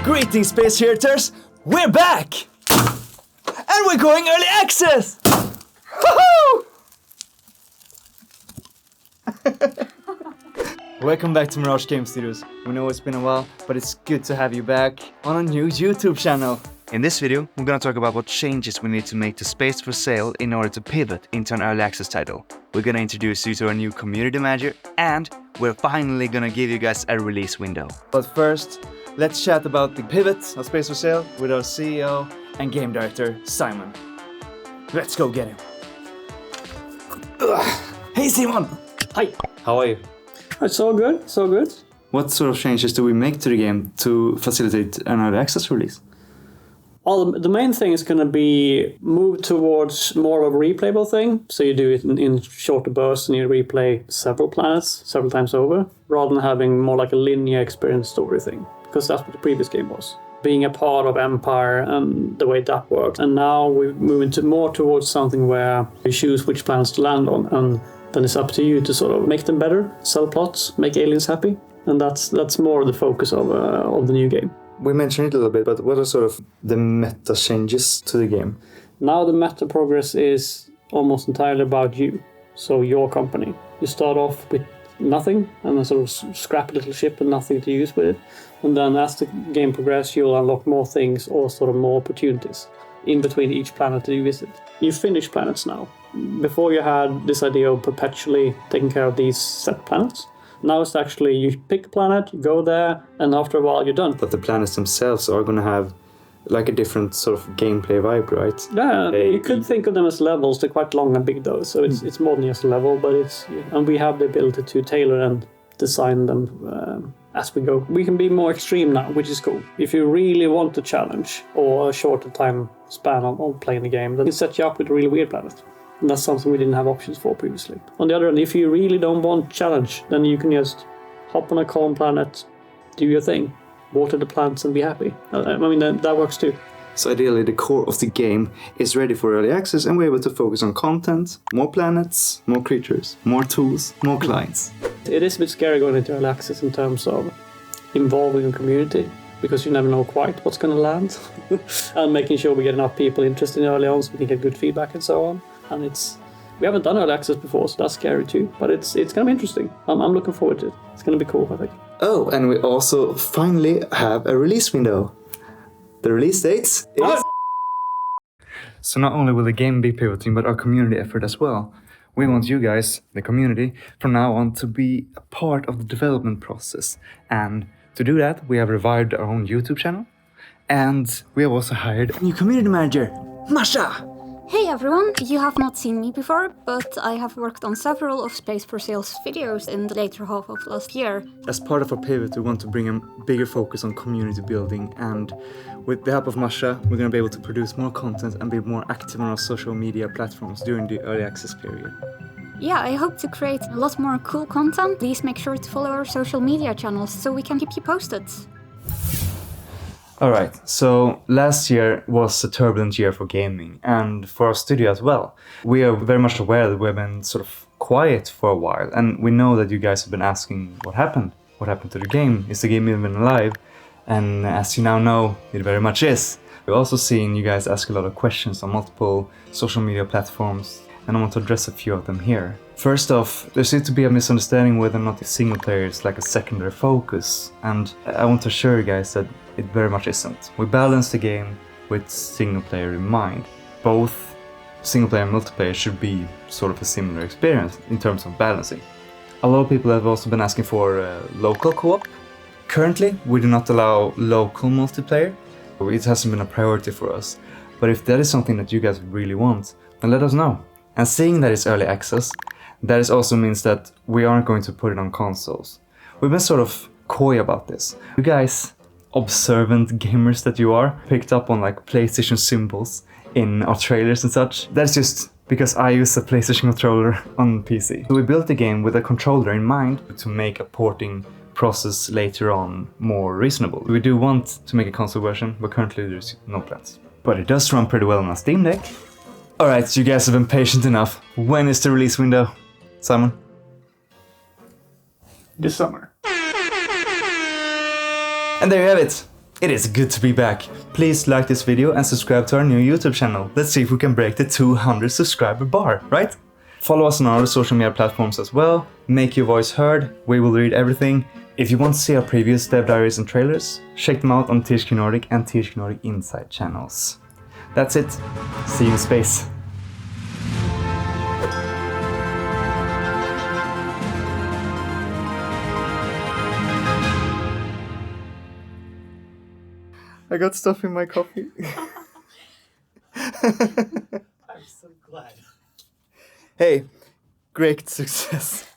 Greetings, Space Heaters! We're back! And we're going early access! Woohoo! Welcome back to Mirage Game Studios. We know it's been a while, but it's good to have you back on a new YouTube channel. In this video, we're gonna talk about what changes we need to make to Space for Sale in order to pivot into an early access title. We're gonna introduce you to our new community manager, and we're finally gonna give you guys a release window. But first, let's chat about the pivot of Space for Sale with our CEO and game director, Simon. Let's go get him. Hey Simon! Hi. How are you? It's all good, so good. What sort of changes do we make to the game to facilitate an early access release? Well, the main thing is going to be move towards more of a replayable thing. So you do it in shorter bursts and you replay several planets several times over, rather than having more like a linear experience story thing. Because that's what the previous game was. Being a part of Empire and the way that worked. And now we're moving more towards something where you choose which planets to land on. And then it's up to you to sort of make them better, sell plots, make aliens happy. And that's more the focus of the new game. We mentioned it a little bit, but what are sort of the meta changes to the game? Now the meta progress is almost entirely about you. So your company. You start off with nothing and then sort of scrap a little ship and nothing to use with it. And then as the game progresses, you'll unlock more things or sort of more opportunities in between each planet that you visit. You finish planets now. Before you had this idea of perpetually taking care of these set planets. Now it's actually, you pick a planet, you go there, and after a while you're done. But the planets themselves are going to have like a different sort of gameplay vibe, right? Yeah, you could think of them as levels. They're quite long and big though, so it's more than just a level, but and we have the ability to tailor and design them as we go. We can be more extreme now, which is cool. If you really want a challenge or a shorter time span on playing the game, then it set you up with a really weird planet. And that's something we didn't have options for previously. On the other hand, if you really don't want challenge, then you can just hop on a calm planet, do your thing, water the plants and be happy. I mean, that works too. So ideally, the core of the game is ready for early access and we're able to focus on content, more planets, more creatures, more tools, more clients. It is a bit scary going into early access in terms of involving a community, because you never know quite what's going to land. And making sure we get enough people interested early on so we can get good feedback and so on. And we haven't done early access before, so that's scary too. But it's going to be interesting. I'm looking forward to it. It's going to be cool, I think. Oh, and we also finally have a release window. The release dates is... So not only will the game be pivoting, but our community effort as well. We want you guys, the community, from now on to be a part of the development process. And to do that, we have revived our own YouTube channel. And we have also hired a new community manager, Masha! Hey everyone, you have not seen me before, but I have worked on several of Space for Sale's videos in the later half of last year. As part of our pivot, we want to bring a bigger focus on community building, and with the help of Masha, we're going to be able to produce more content and be more active on our social media platforms during the early access period. Yeah, I hope to create a lot more cool content. Please make sure to follow our social media channels so we can keep you posted. Alright, so last year was a turbulent year for gaming and for our studio as well. We are very much aware that we've been sort of quiet for a while, and we know that you guys have been asking what happened to the game, is the game even alive? And as you now know, it very much is. We've also seen you guys ask a lot of questions on multiple social media platforms, and I want to address a few of them here. First off, there seems to be a misunderstanding whether or not the single player is like a secondary focus, and I want to assure you guys that it very much isn't. We balance the game with single player in mind. Both single player and multiplayer should be sort of a similar experience in terms of balancing. A lot of people have also been asking for local co-op. Currently, we do not allow local multiplayer. It hasn't been a priority for us. But if that is something that you guys really want, then let us know. And seeing that it's early access, that also means that we aren't going to put it on consoles. We've been sort of coy about this. You guys, observant gamers that you are, picked up on like PlayStation symbols in our trailers and such. That's just because I use a PlayStation controller on PC. So we built the game with a controller in mind to make a porting process later on more reasonable. We do want to make a console version, but currently there's no plans. But it does run pretty well on a Steam Deck. Alright, you guys have been patient enough. When is the release window, Simon? This summer. And there you have it. It is good to be back. Please like this video and subscribe to our new YouTube channel. Let's see if we can break the 200 subscriber bar, right? Follow us on our social media platforms as well. Make your voice heard. We will read everything. If you want to see our previous dev diaries and trailers, check them out on THQ Nordic and THQ Nordic Inside channels. That's it. See you in space. I got stuff in my coffee. I'm so glad. Hey, great success.